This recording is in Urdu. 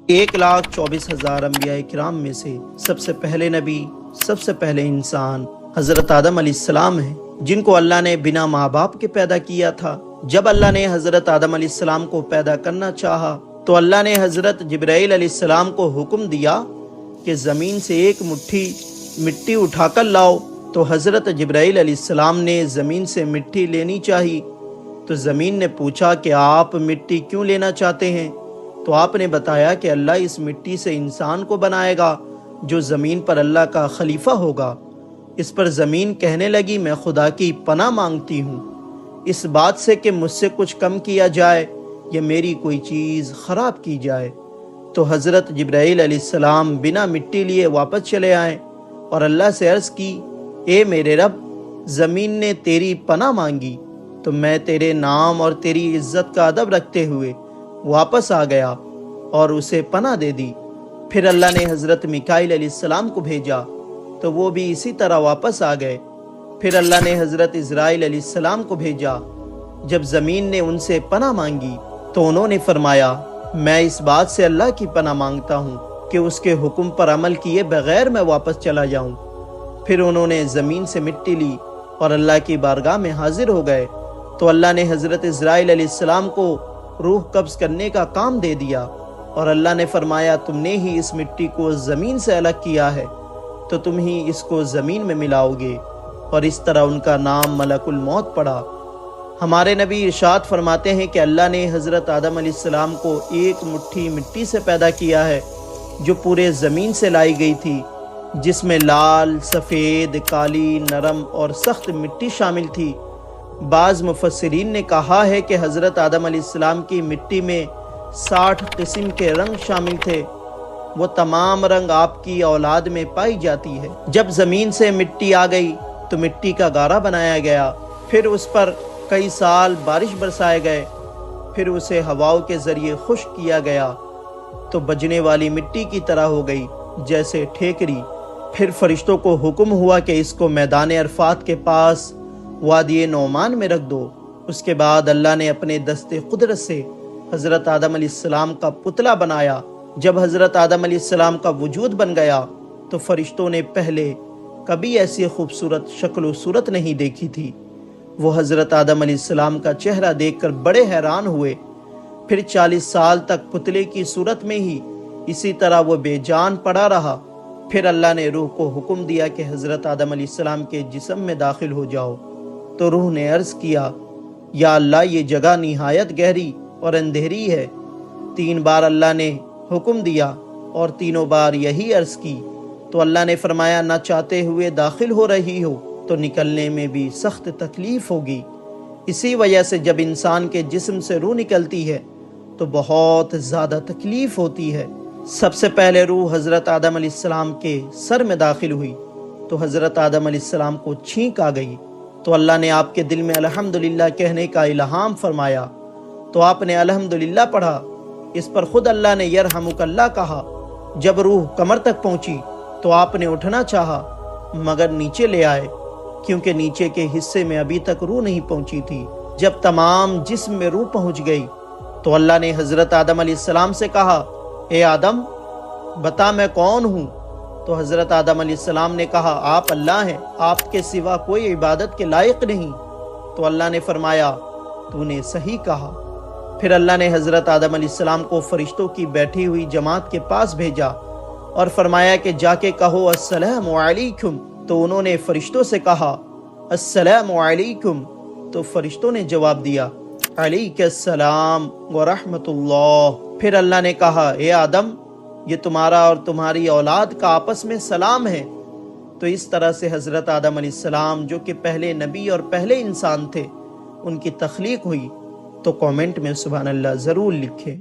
1,24,000 انبیاء کرام میں سے سب سے پہلے نبی، سب سے پہلے انسان حضرت آدم علیہ السلام ہیں، جن کو اللہ نے بنا ماں باپ کے پیدا کیا تھا۔ جب اللہ نے حضرت آدم علیہ السلام کو پیدا کرنا چاہا تو اللہ نے حضرت جبرائیل علیہ السلام کو حکم دیا کہ زمین سے ایک مٹھی مٹی اٹھا کر لاؤ۔ تو حضرت جبرائیل علیہ السلام نے زمین سے مٹی لینی چاہی تو زمین نے پوچھا کہ آپ مٹی کیوں لینا چاہتے ہیں؟ تو آپ نے بتایا کہ اللہ اس مٹی سے انسان کو بنائے گا جو زمین پر اللہ کا خلیفہ ہوگا۔ اس پر زمین کہنے لگی میں خدا کی پناہ مانگتی ہوں اس بات سے کہ مجھ سے کچھ کم کیا جائے یا میری کوئی چیز خراب کی جائے۔ تو حضرت جبرائیل علیہ السلام بنا مٹی لیے واپس چلے آئے اور اللہ سے عرض کی اے میرے رب، زمین نے تیری پناہ مانگی تو میں تیرے نام اور تیری عزت کا ادب رکھتے ہوئے واپس آ گیا اور اسے پناہ دے دی۔ پھر اللہ نے حضرت میکائیل علیہ السلام کو بھیجا تو وہ بھی اسی طرح واپس آ گئے۔ پھر اللہ نے حضرت اسرائیل علیہ السلام کو بھیجا۔ جب زمین نے ان سے پناہ مانگی تو انہوں نے فرمایا میں اس بات سے اللہ کی پناہ مانگتا ہوں کہ اس کے حکم پر عمل کیے بغیر میں واپس چلا جاؤں۔ پھر انہوں نے زمین سے مٹی لی اور اللہ کی بارگاہ میں حاضر ہو گئے تو اللہ نے حضرت اسرائیل علیہ السلام کو روح قبض کرنے کا کام دے دیا اور اللہ نے فرمایا تم نے ہی اس مٹی کو زمین سے الگ کیا ہے تو تم ہی اس کو زمین میں ملاؤ گے، اور اس طرح ان کا نام ملک الموت پڑا۔ ہمارے نبی ارشاد فرماتے ہیں کہ اللہ نے حضرت آدم علیہ السلام کو ایک مٹھی مٹی سے پیدا کیا ہے جو پورے زمین سے لائی گئی تھی، جس میں لال، سفید، کالی، نرم اور سخت مٹی شامل تھی۔ بعض مفسرین نے کہا ہے کہ حضرت آدم علیہ السلام کی مٹی میں 60 قسم کے رنگ شامل تھے، وہ تمام رنگ آپ کی اولاد میں پائی جاتی ہے۔ جب زمین سے مٹی آ گئی تو مٹی کا گارا بنایا گیا، پھر اس پر کئی سال بارش برسائے گئے، پھر اسے ہواؤں کے ذریعے خشک کیا گیا تو بجنے والی مٹی کی طرح ہو گئی جیسے ٹھیکری۔ پھر فرشتوں کو حکم ہوا کہ اس کو میدان عرفات کے پاس وادی نعمان میں رکھ دو۔ اس کے بعد اللہ نے اپنے دست قدرت سے حضرت آدم علیہ السلام کا پتلا بنایا۔ جب حضرت آدم علیہ السلام کا وجود بن گیا تو فرشتوں نے پہلے کبھی ایسی خوبصورت شکل و صورت نہیں دیکھی تھی۔ وہ حضرت آدم علیہ السلام کا چہرہ دیکھ کر بڑے حیران ہوئے۔ پھر 40 سال تک پتلے کی صورت میں ہی اسی طرح وہ بے جان پڑا رہا۔ پھر اللہ نے روح کو حکم دیا کہ حضرت آدم علیہ السلام کے جسم میں داخل ہو جاؤ تو روح نے عرض کیا یا اللہ یہ جگہ نہایت گہری اور اندھیری ہے۔ 3 بار اللہ نے حکم دیا اور تینوں بار یہی عرض کی تو اللہ نے فرمایا نہ چاہتے ہوئے داخل ہو رہی ہو تو نکلنے میں بھی سخت تکلیف ہوگی۔ اسی وجہ سے جب انسان کے جسم سے روح نکلتی ہے تو بہت زیادہ تکلیف ہوتی ہے۔ سب سے پہلے روح حضرت آدم علیہ السلام کے سر میں داخل ہوئی تو حضرت آدم علیہ السلام کو چھینک آ گئی تو اللہ نے آپ کے دل میں الحمدللہ کہنے کا الہام فرمایا تو آپ نے الحمدللہ پڑھا۔ اس پر خود اللہ نے یرحمک اللہ کہا۔ جب روح کمر تک پہنچی تو آپ نے اٹھنا چاہا مگر نیچے لے آئے کیونکہ نیچے کے حصے میں ابھی تک روح نہیں پہنچی تھی۔ جب تمام جسم میں روح پہنچ گئی تو اللہ نے حضرت آدم علیہ السلام سے کہا اے آدم بتا میں کون ہوں؟ تو حضرت آدم علیہ السلام نے کہا آپ اللہ ہیں، آپ کے سوا کوئی عبادت کے لائق نہیں۔ تو اللہ نے فرمایا تو نے صحیح کہا۔ پھر اللہ نے حضرت آدم علیہ السلام کو فرشتوں کی بیٹھی ہوئی جماعت کے پاس بھیجا اور فرمایا کہ جا کے کہو السلام علیکم۔ تو انہوں نے فرشتوں سے کہا السلام علیکم، تو فرشتوں نے جواب دیا علیک السلام ورحمۃ اللہ۔ پھر اللہ نے کہا اے آدم یہ تمہارا اور تمہاری اولاد کا آپس میں سلام ہے۔ تو اس طرح سے حضرت آدم علیہ السلام جو کہ پہلے نبی اور پہلے انسان تھے ان کی تخلیق ہوئی۔ تو کامنٹ میں سبحان اللہ ضرور لکھیں۔